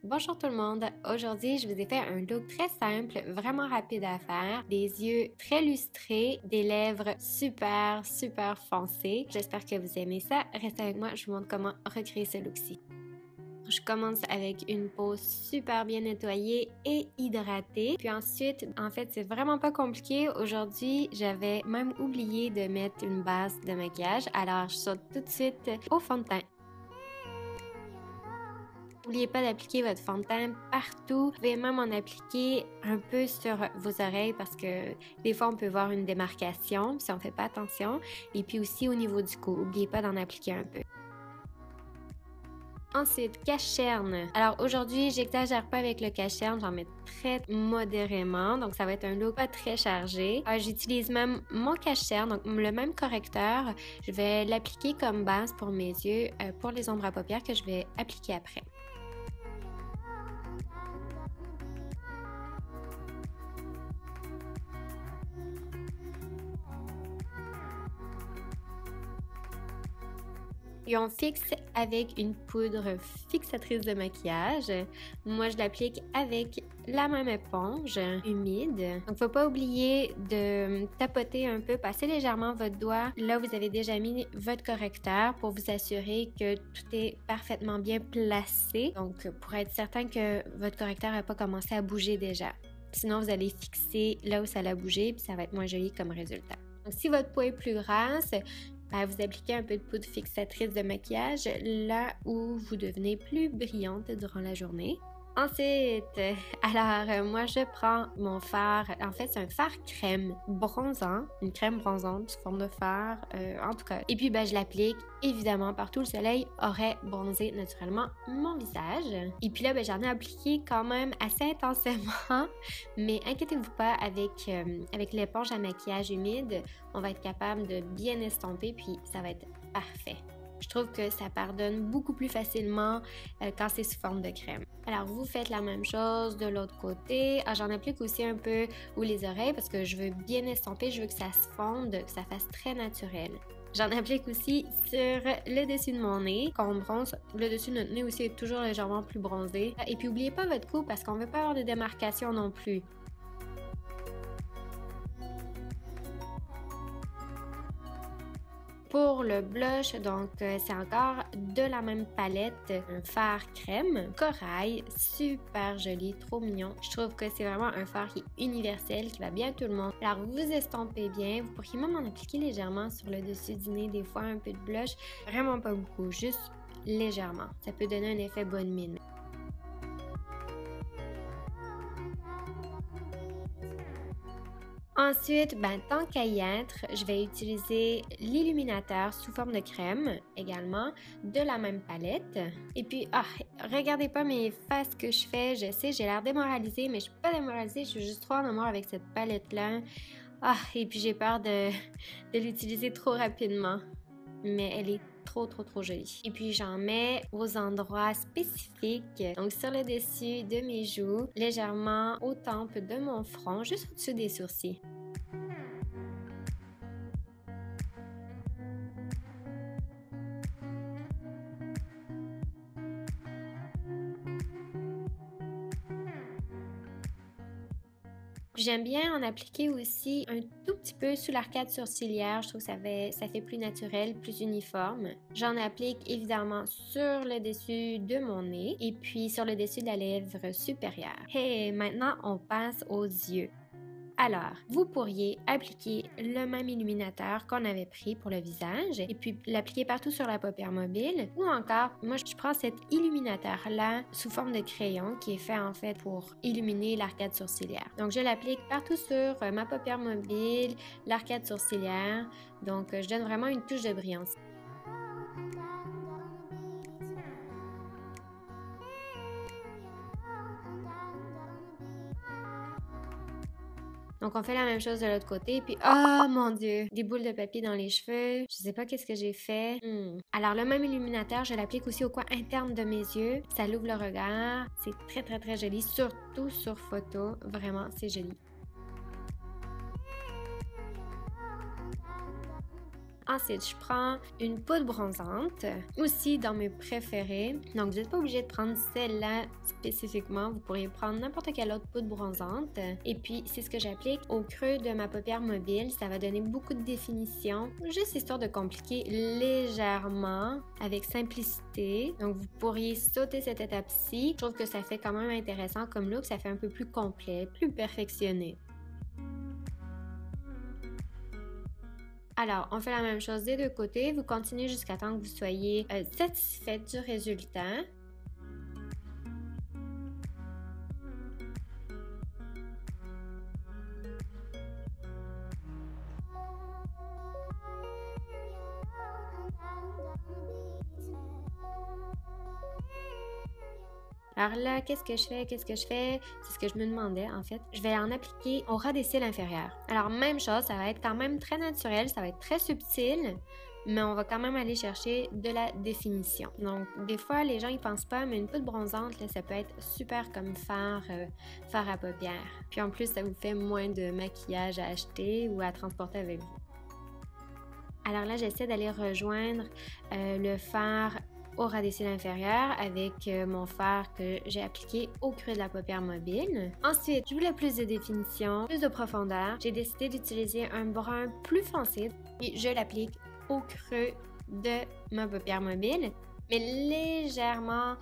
Bonjour tout le monde! Aujourd'hui, je vous ai fait un look très simple, vraiment rapide à faire. Des yeux très lustrés, des lèvres super foncées. J'espère que vous aimez ça. Restez avec moi, je vous montre comment recréer ce look-ci. Je commence avec une peau super bien nettoyée et hydratée. Puis ensuite, en fait, c'est vraiment pas compliqué. Aujourd'hui, j'avais même oublié de mettre une base de maquillage. Alors, je saute tout de suite au fond de teint. N'oubliez pas d'appliquer votre fond de teint partout. Vous pouvez même en appliquer un peu sur vos oreilles parce que des fois, on peut voir une démarcation si on ne fait pas attention. Et puis aussi au niveau du cou, n'oubliez pas d'en appliquer un peu. Ensuite, cache-cerne. Alors aujourd'hui, j'exagère pas avec le cache-cerne, j'en mets très modérément, donc ça va être un look pas très chargé. J'utilise même mon cache-cerne, donc le même correcteur. Je vais l'appliquer comme base pour mes yeux, pour les ombres à paupières que je vais appliquer après. Et on fixe avec une poudre fixatrice de maquillage. Moi, je l'applique avec la même éponge humide. Donc, faut pas oublier de tapoter un peu, passer légèrement votre doigt là où vous avez déjà mis votre correcteur pour vous assurer que tout est parfaitement bien placé. Donc, pour être certain que votre correcteur n'a pas commencé à bouger déjà. Sinon, vous allez fixer là où ça a bougé puis ça va être moins joli comme résultat. Donc, si votre peau est plus grasse, vous appliquez un peu de poudre fixatrice de maquillage là où vous devenez plus brillante durant la journée. Ensuite, moi je prends mon fard, en fait c'est un fard crème bronzant, une crème bronzante sous forme de fard en tout cas. Et puis je l'applique évidemment partout, le soleil aurait bronzé naturellement mon visage. Et puis là j'en ai appliqué quand même assez intensément, mais inquiétez-vous pas, avec l'éponge à maquillage humide, on va être capable de bien estomper puis ça va être parfait. Je trouve que ça pardonne beaucoup plus facilement quand c'est sous forme de crème. Alors, vous faites la même chose de l'autre côté. J'en applique aussi un peu où les oreilles parce que je veux bien estomper, je veux que ça se fonde, que ça fasse très naturel. J'en applique aussi sur le dessus de mon nez. Quand on bronze, le dessus de notre nez aussi est toujours légèrement plus bronzé. Et puis, n'oubliez pas votre cou parce qu'on ne veut pas avoir de démarcation non plus. Pour le blush, donc c'est encore de la même palette, un fard crème, corail, super joli, trop mignon. Je trouve que c'est vraiment un fard qui est universel, qui va bien à tout le monde. Alors vous estompez bien, vous pourriez même en appliquer légèrement sur le dessus du nez, des fois un peu de blush, vraiment pas beaucoup, juste légèrement. Ça peut donner un effet bonne mine. Ensuite, tant qu'à y être, je vais utiliser l'illuminateur sous forme de crème également, de la même palette. Et puis, regardez pas mes faces que je fais, je sais, j'ai l'air démoralisée, mais je suis pas démoralisée, je suis juste trop en amour avec cette palette-là. Et puis j'ai peur de l'utiliser trop rapidement, mais elle est trop jolie. Et puis j'en mets aux endroits spécifiques, donc sur le dessus de mes joues, légèrement aux tempes de mon front, juste au-dessus des sourcils. J'aime bien en appliquer aussi un tout petit peu sous l'arcade sourcilière. Je trouve que ça fait plus naturel, plus uniforme. J'en applique évidemment sur le dessus de mon nez et puis sur le dessus de la lèvre supérieure. Et maintenant, on passe aux yeux. Alors, vous pourriez appliquer le même illuminateur qu'on avait pris pour le visage et puis l'appliquer partout sur la paupière mobile ou encore, moi je prends cet illuminateur-là sous forme de crayon qui est fait en fait pour illuminer l'arcade sourcilière. Donc je l'applique partout sur ma paupière mobile, l'arcade sourcilière, donc je donne vraiment une touche de brillance. Donc, on fait la même chose de l'autre côté. Puis, oh mon Dieu! Des boules de papier dans les cheveux. Je sais pas qu'est-ce que j'ai fait. Alors, le même illuminateur, je l'applique aussi au coin interne de mes yeux. Ça l'ouvre le regard. C'est très joli. Surtout sur photo. Vraiment, c'est joli. Ensuite, je prends une poudre bronzante, aussi dans mes préférés. Donc, vous n'êtes pas obligé de prendre celle-là spécifiquement. Vous pourriez prendre n'importe quelle autre poudre bronzante. Et puis, c'est ce que j'applique au creux de ma paupière mobile. Ça va donner beaucoup de définition, juste histoire de compliquer légèrement avec simplicité. Donc, vous pourriez sauter cette étape-ci. Je trouve que ça fait quand même intéressant comme look. Ça fait un peu plus complet, plus perfectionné. Alors, on fait la même chose des deux côtés. Vous continuez jusqu'à temps que vous soyez satisfait du résultat. Alors là, qu'est-ce que je fais? C'est ce que je me demandais en fait. Je vais en appliquer au ras des cils inférieurs. Alors même chose, ça va être quand même très naturel, ça va être très subtil, mais on va quand même aller chercher de la définition. Donc des fois, les gens ils pensent pas, mais une poudre bronzante, là, ça peut être super comme fard à paupières. Puis en plus, ça vous fait moins de maquillage à acheter ou à transporter avec vous. Alors là, j'essaie d'aller rejoindre le fard au ras des cils inférieurs avec mon fard que j'ai appliqué au creux de la paupière mobile. Ensuite, je voulais plus de définition, plus de profondeur. J'ai décidé d'utiliser un brun plus foncé et je l'applique au creux de ma paupière mobile, mais légèrement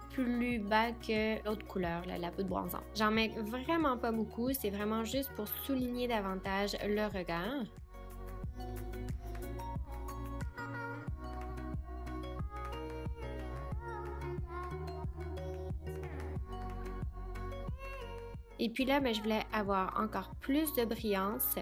plus bas que l'autre couleur, la poudre bronzante. J'en mets vraiment pas beaucoup, c'est vraiment juste pour souligner davantage le regard. Et puis là, je voulais avoir encore plus de brillance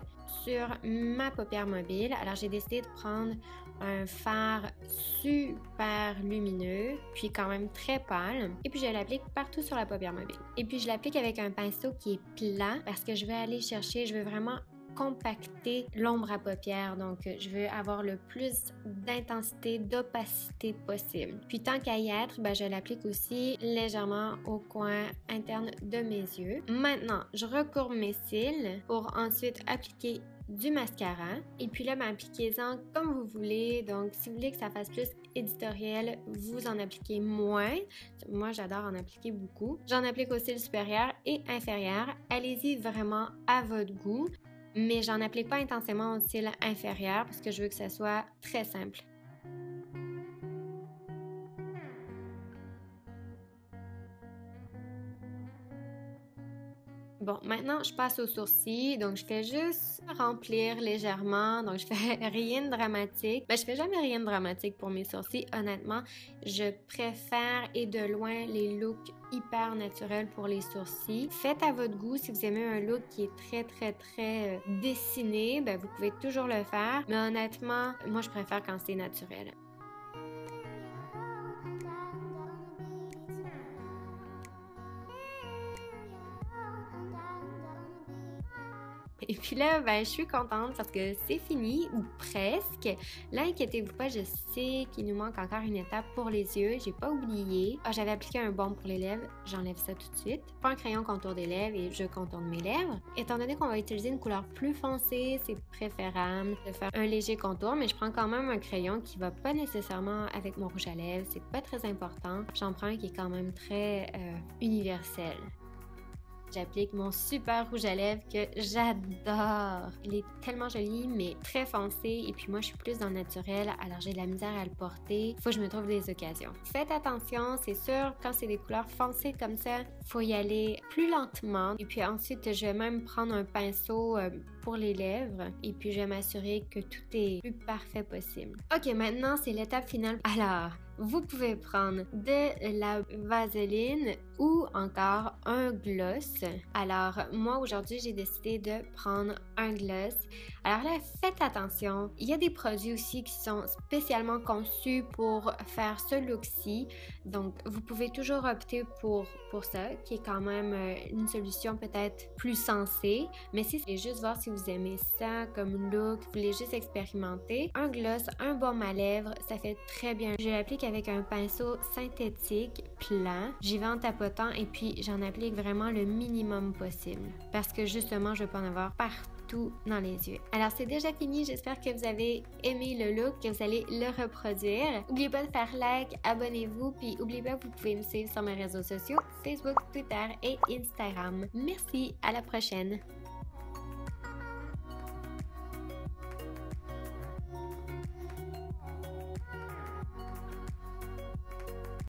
sur ma paupière mobile. Alors, j'ai décidé de prendre un fard super lumineux, puis quand même très pâle. Et puis, je l'applique partout sur la paupière mobile. Et puis, je l'applique avec un pinceau qui est plat parce que je veux aller chercher, je veux vraiment compacter l'ombre à paupières. Donc, je veux avoir le plus d'intensité, d'opacité possible. Puis, tant qu'à y être, je l'applique aussi légèrement au coin interne de mes yeux. Maintenant, je recourbe mes cils pour ensuite appliquer du mascara. Et puis là, appliquez-en comme vous voulez. Donc, si vous voulez que ça fasse plus éditorial, vous en appliquez moins. Moi, j'adore en appliquer beaucoup. J'en applique aux cils supérieurs et inférieurs. Allez-y vraiment à votre goût. Mais j'en applique pas intensément au cils inférieur parce que je veux que ça soit très simple. Bon, maintenant, je passe aux sourcils. Donc, je fais juste remplir légèrement. Donc, je fais rien de dramatique. Je fais jamais rien de dramatique pour mes sourcils. Honnêtement, je préfère et de loin les looks hyper naturels pour les sourcils. Faites à votre goût. Si vous aimez un look qui est très dessiné, vous pouvez toujours le faire. Mais honnêtement, moi, je préfère quand c'est naturel. Et puis là, je suis contente parce que c'est fini, ou presque. Là, inquiétez-vous pas, je sais qu'il nous manque encore une étape pour les yeux. J'ai pas oublié. J'avais appliqué un baume pour les lèvres. J'enlève ça tout de suite. Je prends un crayon contour des lèvres et je contourne mes lèvres. Étant donné qu'on va utiliser une couleur plus foncée, c'est préférable de faire un léger contour, mais je prends quand même un crayon qui va pas nécessairement avec mon rouge à lèvres. C'est pas très important. J'en prends un qui est quand même très universel. J'applique mon super rouge à lèvres que j'adore. Il est tellement joli, mais très foncé. Et puis moi, je suis plus dans le naturel, alors j'ai de la misère à le porter. Faut que je me trouve des occasions. Faites attention, c'est sûr, quand c'est des couleurs foncées comme ça, faut y aller plus lentement. Et puis ensuite, je vais même prendre un pinceau pour les lèvres. Et puis, je vais m'assurer que tout est le plus parfait possible. Ok, maintenant, c'est l'étape finale. Alors, vous pouvez prendre de la vaseline ou encore un gloss. Alors, moi, aujourd'hui, j'ai décidé de prendre un gloss. Alors là, faites attention. Il y a des produits aussi qui sont spécialement conçus pour faire ce look-ci. Donc, vous pouvez toujours opter pour ça, qui est quand même une solution peut-être plus sensée. Mais si vous voulez juste voir si vous aimez ça comme look, vous voulez juste expérimenter, un gloss, un baume à lèvres, ça fait très bien. Je l'applique avec un pinceau synthétique plat. J'y vais en tapotant et puis j'en applique vraiment le minimum possible. Parce que justement, je veux pas en avoir partout tout dans les yeux. Alors c'est déjà fini, j'espère que vous avez aimé le look, que vous allez le reproduire. N'oubliez pas de faire like, abonnez-vous, puis n'oubliez pas que vous pouvez me suivre sur mes réseaux sociaux, Facebook, Twitter et Instagram. Merci, à la prochaine!